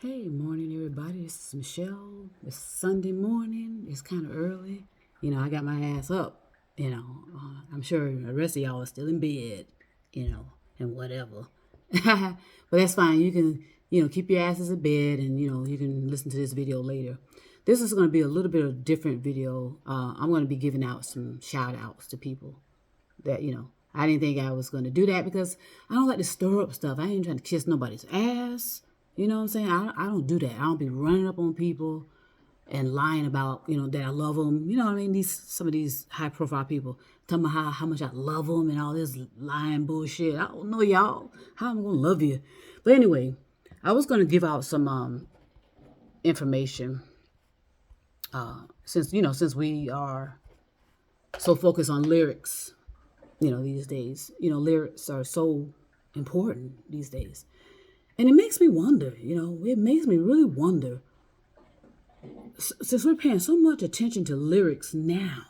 Hey, morning, everybody. This is Michelle. It's Sunday morning. It's kind of early. I got my ass up. I'm sure the rest of y'all are still in bed, and whatever. But that's fine. You can, keep your asses in bed and, you can listen to this video later. This is going to be a little bit of a different video. I'm going to be giving out some shout outs to people that, I didn't think I was going to do that because I don't like to stir up stuff. I ain't trying to kiss nobody's ass. You know what I'm saying? I don't do that. I don't be running up on people and lying about, that I love them. You know what I mean? Some of these high profile people talking about how much I love them and all this lying bullshit. I don't know, y'all. How am I going to love you? But anyway, I was going to give out some information since we are so focused on lyrics, these days. Lyrics are so important these days. And it makes me wonder, it makes me really wonder, since we're paying so much attention to lyrics now,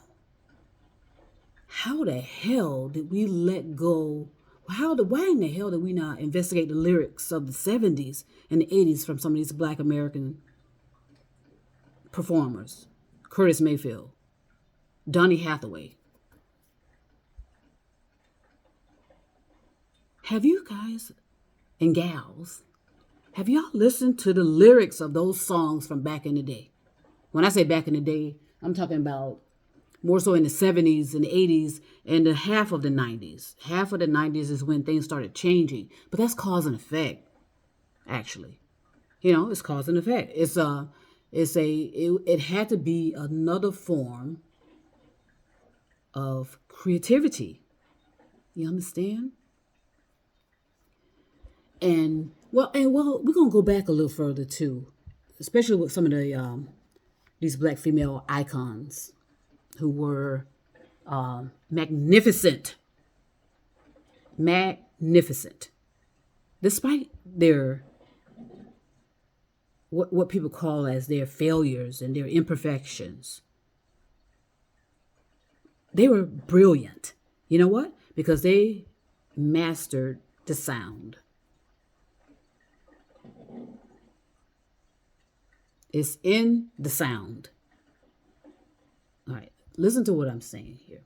how the hell did we let go? Why in the hell did we not investigate the lyrics of the 70s and the 80s from some of these Black American performers? Curtis Mayfield, Donny Hathaway. Have you guys and gals, have y'all listened to the lyrics of those songs from back in the day? When I say back in the day, I'm talking about more so in the 70s and the 80s and the half of the 90s. Half of the 90s is when things started changing. But that's cause and effect, actually. It's cause and effect. It had to be another form of creativity. You understand? And we're gonna go back a little further too, especially with some of the these Black female icons who were magnificent, despite their what people call as their failures and their imperfections. They were brilliant. You know what? Because they mastered the sound. It's in the sound. All right, listen to what I'm saying here.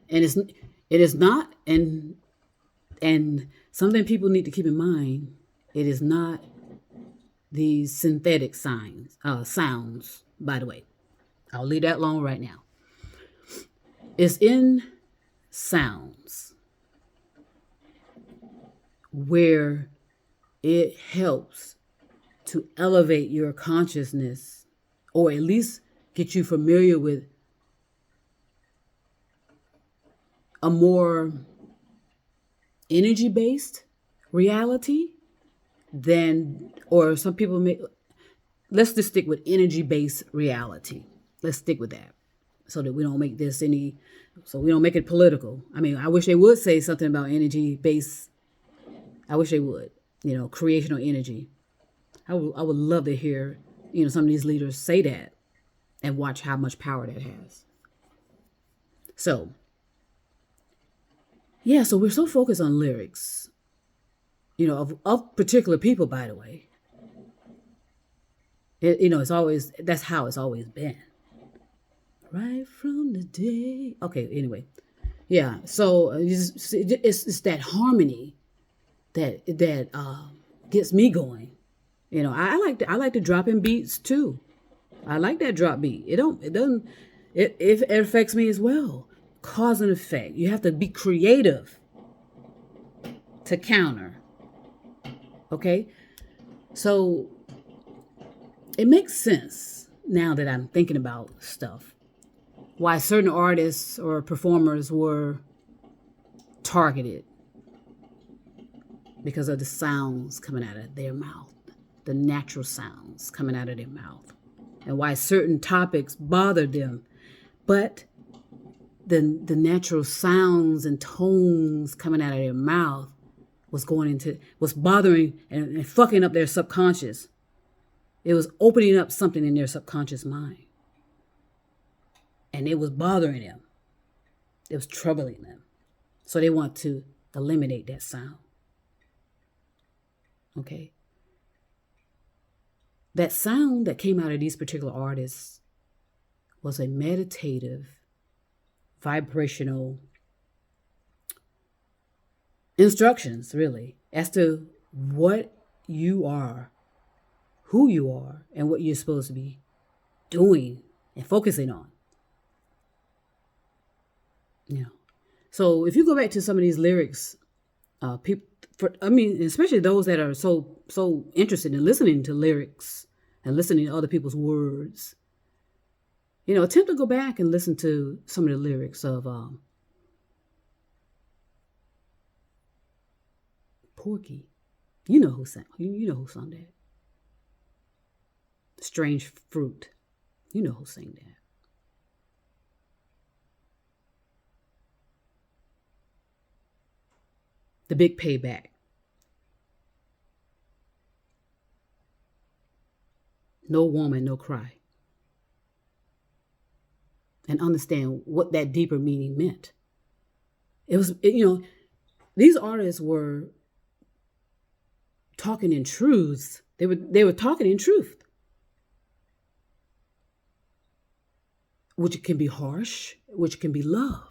And it is not, and something people need to keep in mind, it is not these synthetic sounds, by the way. I'll leave that alone right now. It's in sounds where it helps to elevate your consciousness, or at least get you familiar with a more energy-based reality or some people let's just stick with energy-based reality. Let's stick with that so that we don't make it political. I mean, I wish they would say something about energy-based. I wish they would, creational energy. I would love to hear, some of these leaders say that and watch how much power that has. So, so we're so focused on lyrics, of particular people, by the way. That's how it's always been. Right from the day. Okay, anyway. Yeah, so it's that harmony that gets me going. I like the dropping beats too. I like that drop beat. It affects me as well. Cause and effect. You have to be creative to counter. Okay? So it makes sense now that I'm thinking about stuff. Why certain artists or performers were targeted because of the sounds coming out of their mouth. The natural sounds coming out of their mouth, and why certain topics bothered them. But the natural sounds and tones coming out of their mouth was bothering and fucking up their subconscious. It was opening up something in their subconscious mind. And it was bothering them. It was troubling them. So they want to eliminate that sound. Okay? that sound that came out of these particular artists was a meditative, vibrational instructions, really, as to what you are, who you are, and what you're supposed to be doing and focusing on. So if you go back to some of these lyrics, people, especially those that are so interested in listening to lyrics and listening to other people's words, attempt to go back and listen to some of the lyrics of Porky. You know who sung that. Strange Fruit. You know who sang that. The Big Payback. No Woman, No Cry. And understand what that deeper meaning meant. These artists were talking in truth. They were talking in truth, which can be harsh, which can be love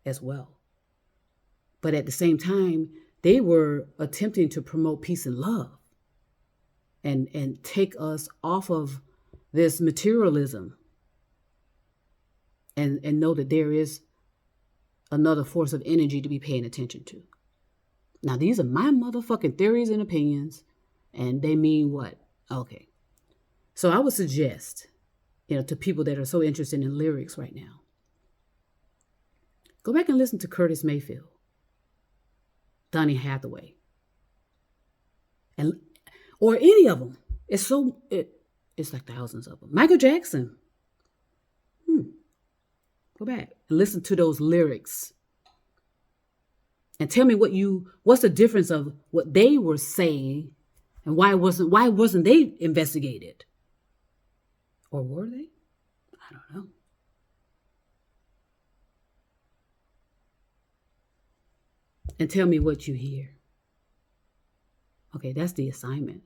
as well. But at the same time, they were attempting to promote peace and love and take us off of this materialism and know that there is another force of energy to be paying attention to. Now, these are my motherfucking theories and opinions, and they mean what? Okay. So I would suggest, to people that are so interested in lyrics right now, go back and listen to Curtis Mayfield, Donny Hathaway, or any of them. It's like thousands of them. Michael Jackson. Go back and listen to those lyrics and tell me what's the difference of what they were saying and why wasn't they investigated? Or were they? I don't know. And tell me what you hear. Okay, that's the assignment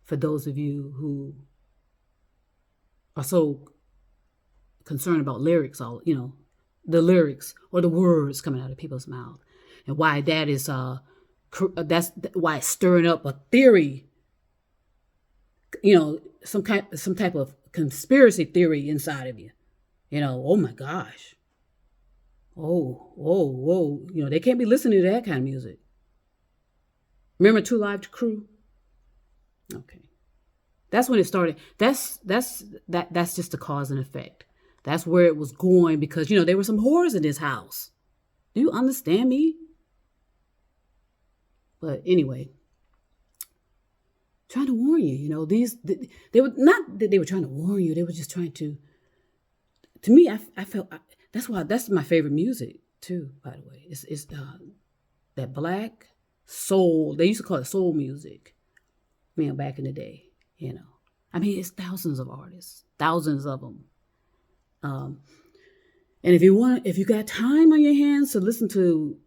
for those of you who are so concerned about lyrics, the lyrics or the words coming out of people's mouth, and why that is that's why it's stirring up a theory, some type of conspiracy theory inside of you. Oh my gosh. Whoa. They can't be listening to that kind of music. Remember Two Live Crew? Okay. That's when it started. That's just the cause and effect. That's where it was going because, there were some whores in this house. Do you understand me? But anyway, trying to warn you, they were not that they were trying to warn you. They were just trying to me, I felt, that's my favorite music too, by the way. It's that black soul. They used to call it soul music, back in the day, it's thousands of artists, thousands of them. And if you got time on your hands to listen to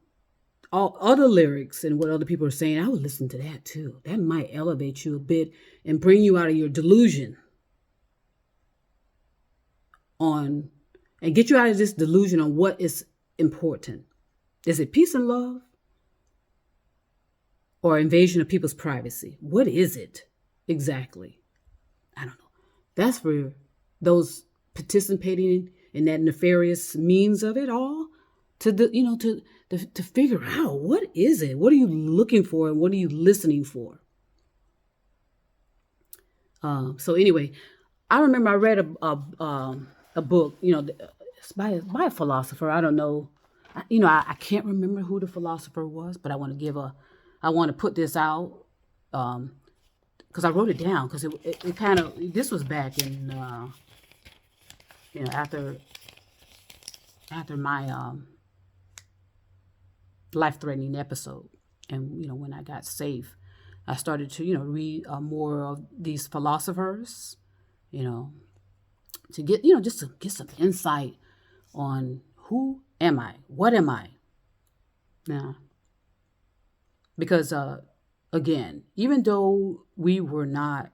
all other lyrics and what other people are saying, I would listen to that too. That might elevate you a bit and bring you out of your delusion and get you out of this delusion on what is important. Is it peace and love or invasion of people's privacy? What is it exactly? I don't know. That's for those participating in that nefarious means of it all, to figure out what is it? What are you looking for and what are you listening for? So anyway, I remember I read a book, it's by a philosopher. I don't know, I can't remember who the philosopher was, but I want to put this out because I wrote it down because it kind of, this was back in after my life-threatening episode, and when I got safe, I started to read more of these philosophers, to get just to get some insight on who am I, what am I now, because again, even though we were not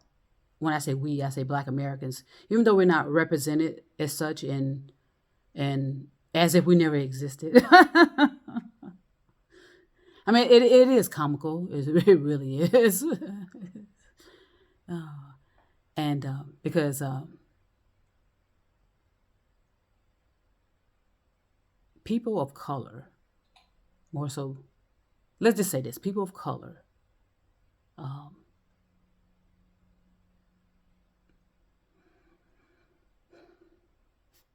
when I say we, I say Black Americans, even though we're not represented as such and as if we never existed. I mean, it is comical. It really is. And because people of color, more so, let's just say this, people of color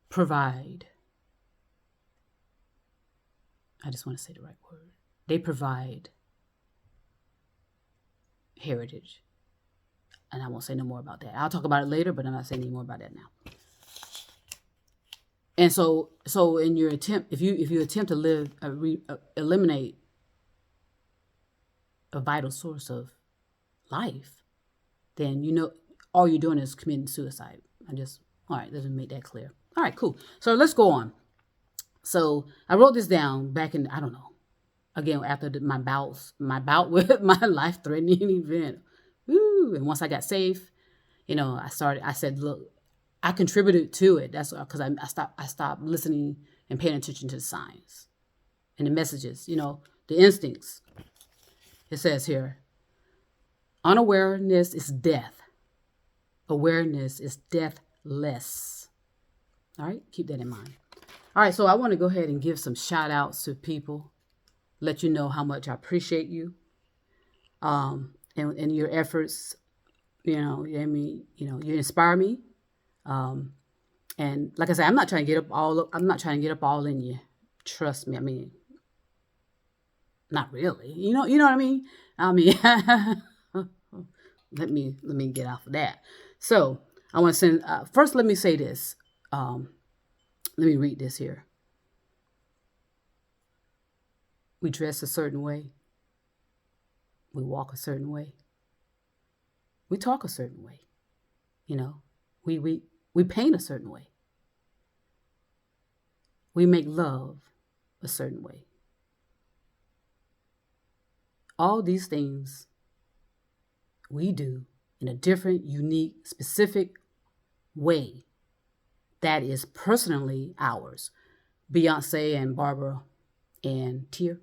provide, I just want to say the right word, they provide heritage. And I won't say no more about that. I'll talk about it later, but I'm not saying any more about that now. And so in your attempt, if you attempt to eliminate a vital source of life, then all you're doing is committing suicide. All right, let's make that clear. All right, cool. So let's go on. So I wrote this down back in, I don't know, again, after my bout with my life-threatening event. Woo! And once I got safe, I said, look, I contributed to it. That's because I stopped listening and paying attention to the signs and the messages, the instincts. It says here, unawareness is death. Awareness is deathless. All right, keep that in mind. All right, so I want to go ahead and give some shout outs to people, let you know how much I appreciate you and your efforts. You inspire me. And like I said, I'm not trying to get up all in you. Trust me. I mean, not really. You know what I mean? let me get off of that. So I want to send, first, let me say this. Let me read this here. We dress a certain way. We walk a certain way. We talk a certain way. We paint a certain way. We make love a certain way. All these things we do in a different, unique, specific way that is personally ours. Beyonce and Barbara and Tia,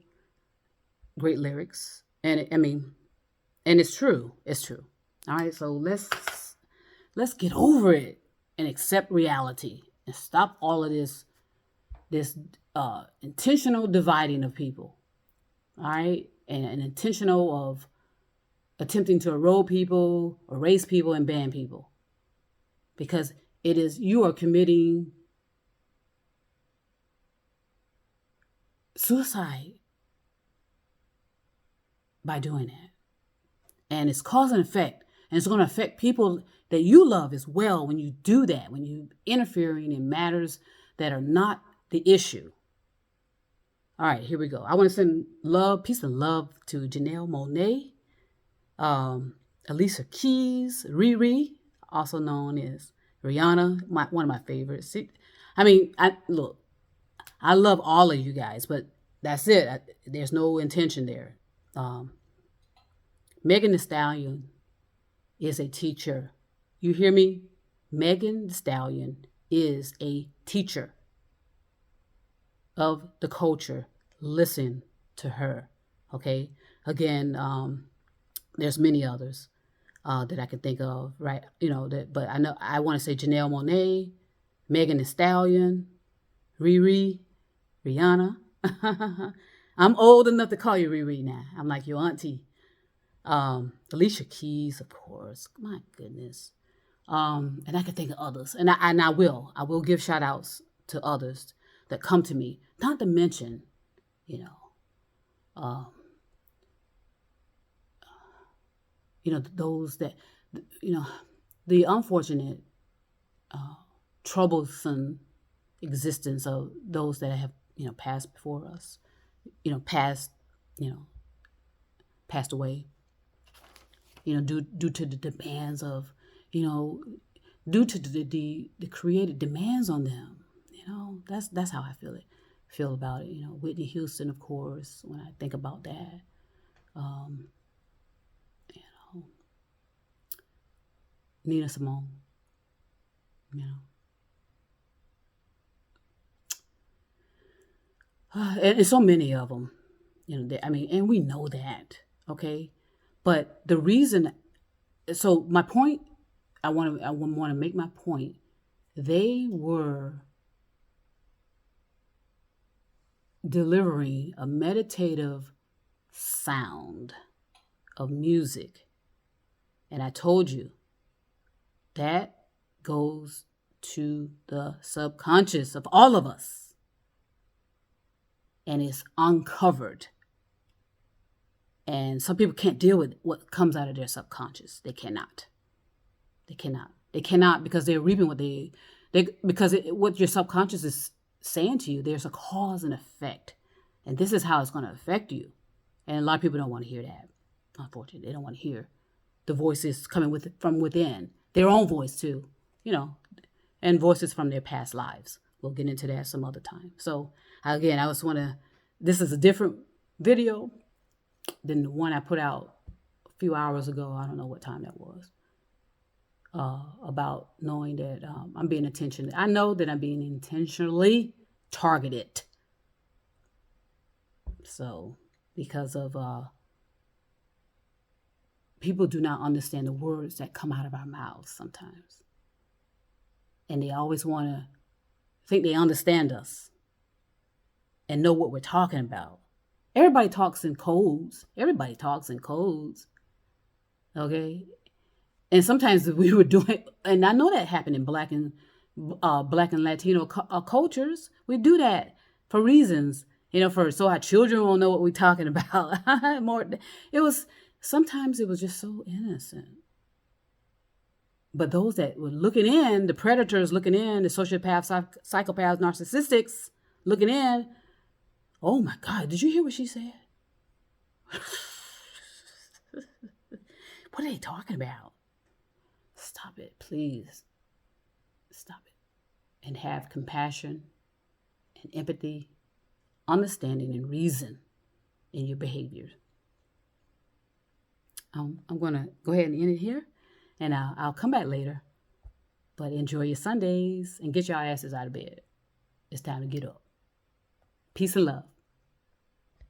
great lyrics. And it's true. It's true. All right, so let's get over it and accept reality and stop all of this intentional dividing of people. All right, and intentional of attempting to erode people, erase people, and ban people. Because you are committing suicide by doing that. And it's cause and effect. And it's going to affect people that you love as well when you do that, when you interfering in matters that are not the issue. All right, here we go. I want to send peace and love to Janelle Monáe, Alicia Keys, Riri, also known as Rihanna, one of my favorites. I love all of you guys, but that's it. There's no intention there. Megan Thee Stallion is a teacher. You hear me? Megan Thee Stallion is a teacher of the culture. Listen to her, okay? Again, there's many others that I can think of, right? But I want to say Janelle Monáe, Megan Thee Stallion, Riri, Rihanna. I'm old enough to call you Riri now. I'm like your auntie. Alicia Keys, of course. My goodness. And I can think of others. And I will give shout outs to others that come to me. Not to mention, those that, the unfortunate, troublesome existence of those that have, passed before us, passed away, due to the demands of, due to the created demands on them. That's how I feel about it. Whitney Houston, of course, when I think about that. Nina Simone, you know. And so many of them, you know, and we know that, okay? But the reason, so my point, I want to make my point. They were delivering a meditative sound of music. And I told you that goes to the subconscious of all of us. And it's uncovered. And some people can't deal with what comes out of their subconscious. They cannot. They cannot because they're reaping what your subconscious is saying to you. There's a cause and effect. And this is how it's going to affect you. And a lot of people don't want to hear that. Unfortunately, they don't want to hear the voices coming from within. Their own voice too, you know, and voices from their past lives. We'll get into that some other time. So again, this is a different video than the one I put out a few hours ago. I don't know what time that was. About knowing that I'm being intentional. I know that I'm being intentionally targeted. So because of people do not understand the words that come out of our mouths sometimes. And they always want to think they understand us and know what we're talking about. Everybody talks in codes. Okay? And sometimes we were doing, and I know that happened in Black and Latino cultures. We do that for reasons, you know, so our children won't know what we're talking about. Sometimes it was just so innocent. But those that were looking in, the predators looking in, the sociopaths, psychopaths, narcissistics looking in, oh my God, did you hear what she said? What are they talking about? Stop it, please. Stop it. And have compassion and empathy, understanding and reason in your behavior. I'm going to go ahead and end it here, and I'll come back later. But enjoy your Sundays and get your asses out of bed. It's time to get up. Peace and love.